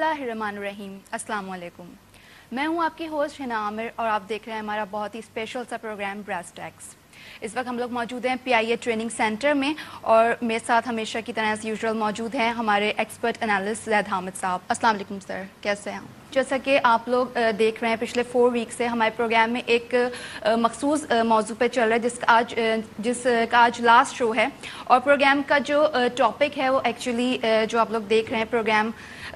बिस्मिल्लाहिर्रहमानिर्रहीम। अस्सलाम वालेकुम। मैं हूं आपकी होस्ट हिना आमिर और आप देख रहे हैं हमारा बहुत ही स्पेशल सा प्रोग्राम ब्रास टैक्स। इस वक्त हम लोग मौजूद हैं PIA ट्रेनिंग सेंटर में और मेरे साथ हमेशा की तरह यूजुअल मौजूद हैं हमारे एक्सपर्ट एनालिस्ट ज़ैद हामिद साहब। अस्सलाम वालेकुम सर, कैसे हैं? जैसा कि आप लोग देख रहे हैं पिछले 4 वीक से हमारे प्रोग्राम में एक मखसूस मौजू पे चल रहा है जिसका आज लास्ट शो है और प्रोग्राम का जो टॉपिक है वो एक्चुअली जो आप लोग देख रहे हैं प्रोग्राम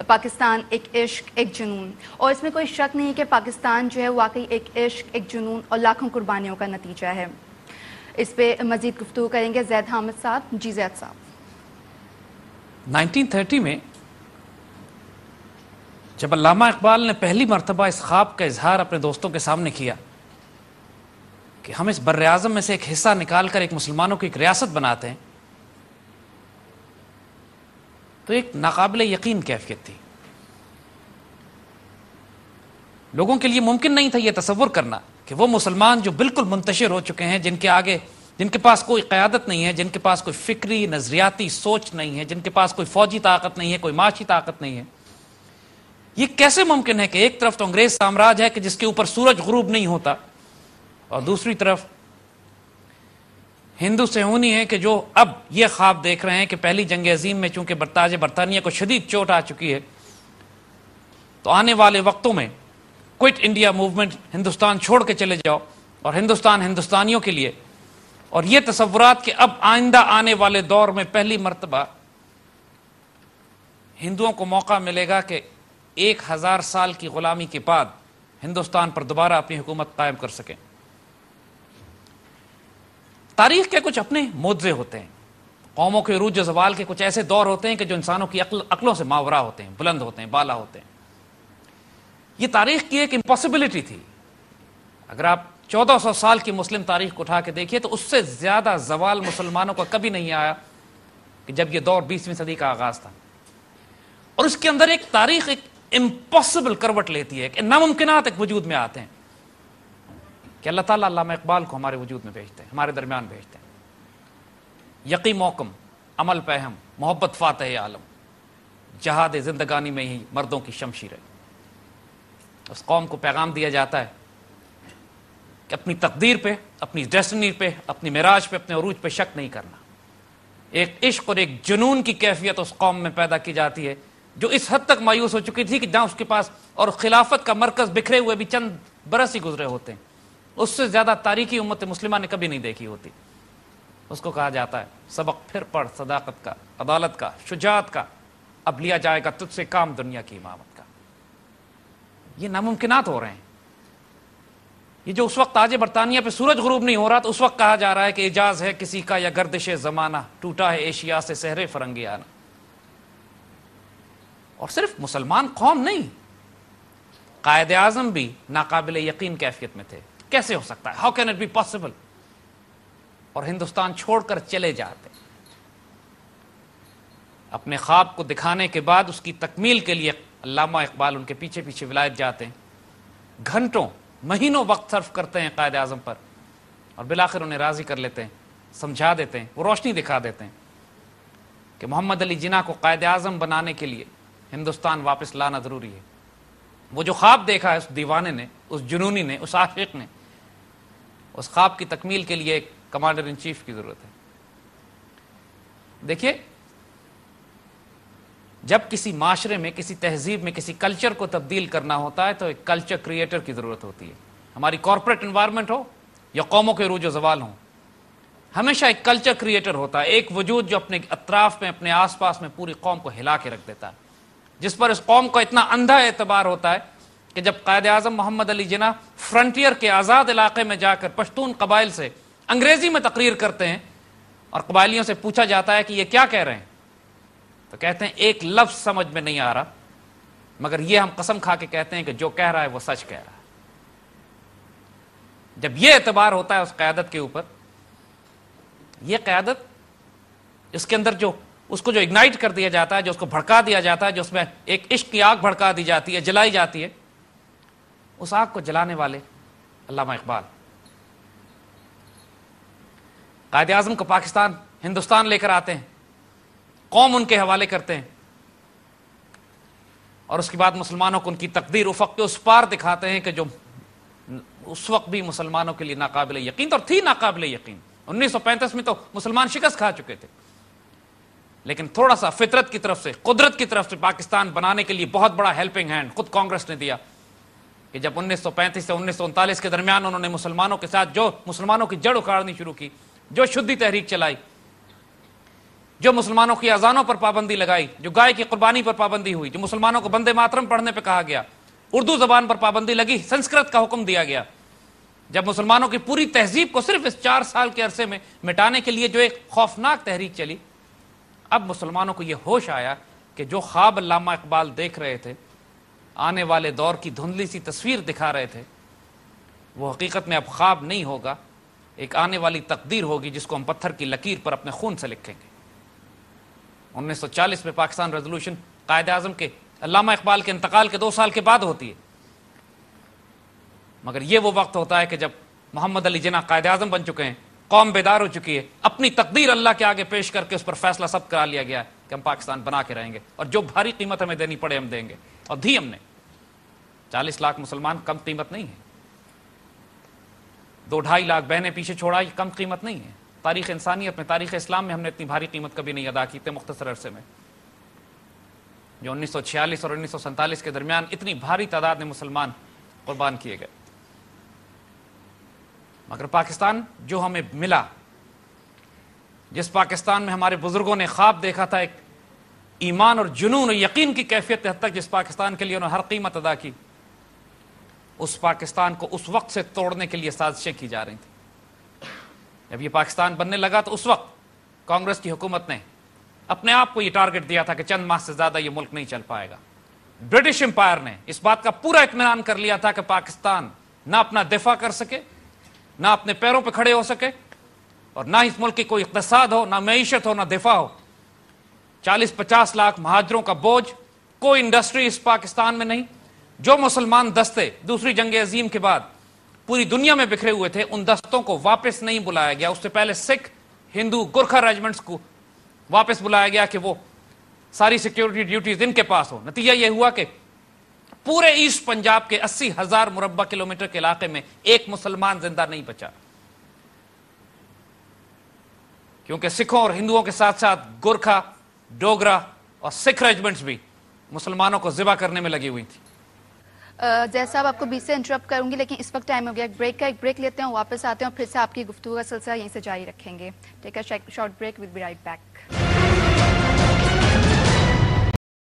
पाकिस्तान एक इश्क एक जुनून, और इसमें कोई शक नहीं है कि पाकिस्तान जो है वाकई एक इश्क एक जुनून और लाखों कुर्बानियों का नतीजा है। इस पे मजीद गुफ्तगू करेंगे ज़ैद हामिद साहब। जी ज़ैद साहब। 1930 में जब अल्लामा इकबाल ने पहली मरतबा इस ख्वाब का इजहार अपने दोस्तों के सामने किया कि हम इस बर्रे आज़म में से एक हिस्सा निकाल कर एक मुसलमानों की एक रियासत बनाते हैं, तो एक नाकाबिले यकीन कैफियत थी। लोगों के लिए मुमकिन नहीं था यह तसव्वुर करना कि वो मुसलमान जो बिल्कुल मुंतशिर हो चुके हैं, जिनके पास कोई क़यादत नहीं है, जिनके पास कोई फिक्री नजरियाती सोच नहीं है, जिनके पास कोई फौजी ताकत नहीं है, कोई माशी ताकत नहीं है, ये कैसे मुमकिन है कि एक तरफ तो अंग्रेज साम्राज्य है कि जिसके ऊपर सूरज गुरूब नहीं होता, और दूसरी तरफ हिंदू सेहूनी है कि जो अब ये ख्वाब देख रहे हैं कि पहली जंग अजीम में चूंकि बरतानिया को शदीद चोट आ चुकी है, तो आने वाले वक्तों में क्विट इंडिया मूवमेंट, हिंदुस्तान छोड़ के चले जाओ, और हिंदुस्तान हिंदुस्तानियों के लिए, और ये तसव्वुरात कि अब आइंदा आने वाले दौर में पहली मर्तबा हिंदुओं को मौका मिलेगा कि 1000 साल की गुलामी के बाद हिंदुस्तान पर दोबारा अपनी हुकूमत कायम कर सकें। तारीख के कुछ अपने मोज़े होते हैं, कौमों के उरूज ज़वाल के कुछ ऐसे दौर होते हैं कि जो इंसानों की अक्लों से मावरा होते हैं, बुलंद होते हैं, बाला होते हैं। ये तारीख की एक इम्पॉसिबिलिटी थी। अगर आप 1400 साल की मुस्लिम तारीख को उठा के देखिए तो उससे ज़्यादा ज़वाल मुसलमानों का कभी नहीं आया कि जब ये दौर 20वीं सदी का आगाज़ था। और उसके अंदर एक तारीख एक इम्पॉसिबल करवट लेती है कि नामुमकिनात एक वजूद में आते हैं कि अल्लाह ताला अल्लामा इकबाल को हमारे वजूद में भेजते हैं, हमारे दरमियान भेजते हैं। यकी मौकम अमल पहम मोहब्बत फातह आलम, जहाद जिंदगानी में ही मर्दों की शमशीर है। उस कौम को पैगाम दिया जाता है कि अपनी तकदीर पे, अपनी डेस्टिनी पे, अपनी मिराज पे, अपने उरूज पे शक नहीं करना। एक इश्क और एक जुनून की कैफियत उस कौम में पैदा की जाती है जो इस हद तक मायूस हो चुकी थी कि जहां उसके पास और खिलाफत का मरकज बिखरे हुए भी चंद बरस ही गुजरे होते हैं, उससे ज्यादा तारीखी उम्मत मुस्लिमा ने कभी नहीं देखी होती। उसको कहा जाता है सबक फिर पढ़ सदाकत का, अदालत का, शुजात का, अब लिया जाएगा तुझसे काम दुनिया की इमामत का। ये नामुमकिनात हो रहे हैं। ये जो उस वक्त आज बरतानिया पे सूरज गुरूब नहीं हो रहा, तो उस वक्त कहा जा रहा है कि इजाज है किसी का या गर्दिश जमाना, टूटा है एशिया से सहरे फरंगियाना। और सिर्फ मुसलमान कौम नहीं, कायद आजम भी नाकाबिले यकीन कैफियत में थे। कैसे हो सकता है, how can it be possible? और हिंदुस्तान छोड़कर चले जाते। अपने ख्वाब को दिखाने के बाद उसकी तकमील के लिए अल्लामा इकबाल उनके पीछे पीछे विलायत जाते हैं, घंटों महीनों वक्त सर्फ करते हैं कायद आजम पर, और बिलाखिर उन्हें राजी कर लेते हैं, समझा देते हैं, वो रोशनी दिखा देते हैं कि मोहम्मद अली जिन्ना को कायद आजम बनाने के लिए हिंदुस्तान वापस लाना जरूरी है। वो जो ख्वाब देखा है उस दीवाने ने, उस जुनूनी ने, उस आशिक ने, उस ख्वाब की तकमील के लिए एक कमांडर इन चीफ की जरूरत है। देखिए, जब किसी माशरे में, किसी तहजीब में, किसी कल्चर को तब्दील करना होता है तो एक कल्चर क्रिएटर की जरूरत होती है। हमारी कॉर्पोरेट एनवायरनमेंट हो या कौमों के उरूज ज़वाल हो, हमेशा एक कल्चर क्रिएटर होता है, एक वजूद जो अपने अतराफ में, अपने आसपास में पूरी कौम को हिला के रख देता है, जिस पर इस कौम को इतना अंधा एतबार होता है कि जब कायद आज़म मोहम्मद अली जिन्ना फ्रंटियर के आज़ाद इलाके में जाकर पश्तून कबाइल से अंग्रेजी में तकरीर करते हैं और कबाइलियों से पूछा जाता है कि ये क्या कह रहे हैं, तो कहते हैं एक लफ्ज समझ में नहीं आ रहा, मगर ये हम कसम खा के कहते हैं कि जो कह रहा है वो सच कह रहा है। जब ये एतबार होता है उस क़यादत के ऊपर, ये क़यादत इसके अंदर जो उसको जो इग्नाइट कर दिया जाता है, जो उसको भड़का दिया जाता है, जो उसमें एक इश्क की आग भड़का दी जाती है, जलाई जाती है, उस आग को जलाने वाले अल्लामा इकबाल कायद आज़म को पाकिस्तान हिंदुस्तान लेकर आते हैं, कौम उनके हवाले करते हैं, اور اس کے بعد مسلمانوں کو ان کی تقدیر افق کے اس پار دکھاتے ہیں کہ جو اس وقت بھی مسلمانوں کے لیے ناقابل یقین اور تھی ناقابل یقین. 1935 میں تو مسلمان شکست کھا چکے تھے, لیکن تھوڑا سا فطرت کی طرف سے, قدرت کی طرف سے پاکستان بنانے کے لیے بہت بڑا ہیلپنگ ہینڈ خود کانگریس نے دیا کہ جب 1935 سے 1939 کے درمیان انہوں نے مسلمانوں کے ساتھ جو مسلمانوں کی جڑ اکھاڑنی شروع کی, جو شدی تحریک چلائی, جو مسلمانوں کی اذانوں پر پابندی لگائی, جو گائے کی قربانی پر پابندی ہوئی, جو مسلمانوں کو بندے ماترم پڑھنے پہ کہا گیا, اردو زبان پر پابندی لگی, سنسکرت کا حکم دیا گیا, جب مسلمانوں کی پوری تہذیب کو صرف اس 4 سال کے عرصے میں مٹانے کے لیے جو ایک خوفناک تحریک چلی, اب مسلمانوں کو یہ ہوش آیا کہ جو خواب علامہ اقبال دیکھ رہے تھے, آنے والے دور کی دھندلی سی تصویر دکھا رہے تھے, وہ حقیقت میں اب خواب نہیں ہوگا, ایک آنے والی تقدیر ہوگی جس کو ہم پتھر کی لکیر پر اپنے خون سے لکھیں گے. 1940 میں پاکستان ریزولوشن قائد اعظم کے علامہ اقبال کے انتقال کے 2 سال کے بعد ہوتی ہے, مگر یہ وہ وقت ہوتا ہے کہ جب محمد علی جناح قائد اعظم بن چکے ہیں, قوم بیدار ہو چکی ہے, اپنی تقدیر اللہ کے آگے پیش کر کے اس پر فیصلہ سب کرا لیا گیا ہے کہ ہم پاکستان بنا کے رہیں گے, اور جو بھاری قیمت ہمیں دینی پڑے ہم دیں گے, اور دی ہم نے. 40 لاکھ مسلمان کم قیمت نہیں ہے, 2-2.5 لاکھ بہنیں پیچھے چھوڑا, یہ کم قیمت نہیں ہے. تاریخ انسانیت میں, تاریخ اسلام میں ہم نے اتنی بھاری قیمت کبھی نہیں ادا کی اتنے مختصر عرصے میں. جو 1946 اور 1947 کے درمیان اتنی بھاری تعداد میں مسلمان قربان کیے گئے. مگر پاکستان جو ہمیں ملا, جس پاکستان میں ہمارے بزرگوں نے خواب دیکھا تھا, ایک ایمان اور جنون اور یقین کی کیفیت حد تک جس پاکستان کے لیے انہوں نے ہر قیمت ادا کی, اس پاکستان کو اس وقت سے توڑنے کے لیے سازشیں کی جا رہی تھیں. جب یہ پاکستان بننے لگا تو اس وقت کانگریس کی حکومت نے اپنے آپ کو یہ ٹارگٹ دیا تھا کہ چند ماہ سے زیادہ یہ ملک نہیں چل پائے گا. برٹش امپائر نے اس بات کا پورا اطمینان کر لیا تھا کہ پاکستان نہ اپنا دفاع کر سکے, نہ اپنے پیروں پہ کھڑے ہو سکے, اور نہ اس ملک کی کوئی اقتصاد ہو, نہ معیشت ہو, نہ دفاع ہو. 40-50 لاکھ مہاجروں کا بوجھ, کوئی انڈسٹری اس پاکستان میں نہیں. جو مسلمان دستے دوسری جنگ عظیم کے بعد پوری دنیا میں بکھرے ہوئے تھے, ان دستوں کو واپس نہیں بلایا گیا. اس سے پہلے سکھ, ہندو, گورکھا ریجمنٹس کو واپس بلایا گیا کہ وہ ساری سیکیورٹی ڈیوٹیز ان کے پاس ہو. نتیجہ یہ ہوا کہ پورے ایسٹ پنجاب کے 80,000 مربع کلومیٹر کے علاقے میں ایک مسلمان زندہ نہیں بچا, کیونکہ سکھوں اور ہندوؤں کے ساتھ ساتھ گورکھا, ڈوگرا اور سکھ ریجمنٹس بھی مسلمانوں کو ذبح کرنے میں لگی ہوئی تھی. جیسا صاحب آپ کو بیچ سے انٹرپٹ کروں گی, لیکن اس وقت ٹائم ہو گیا ایک بریک کا. ایک بریک لیتے ہیں, واپس آتے ہیں اور پھر سے آپ کی گفتگو کا سلسلہ یہیں سے جاری رکھیں گے. Take a short break, will be right back.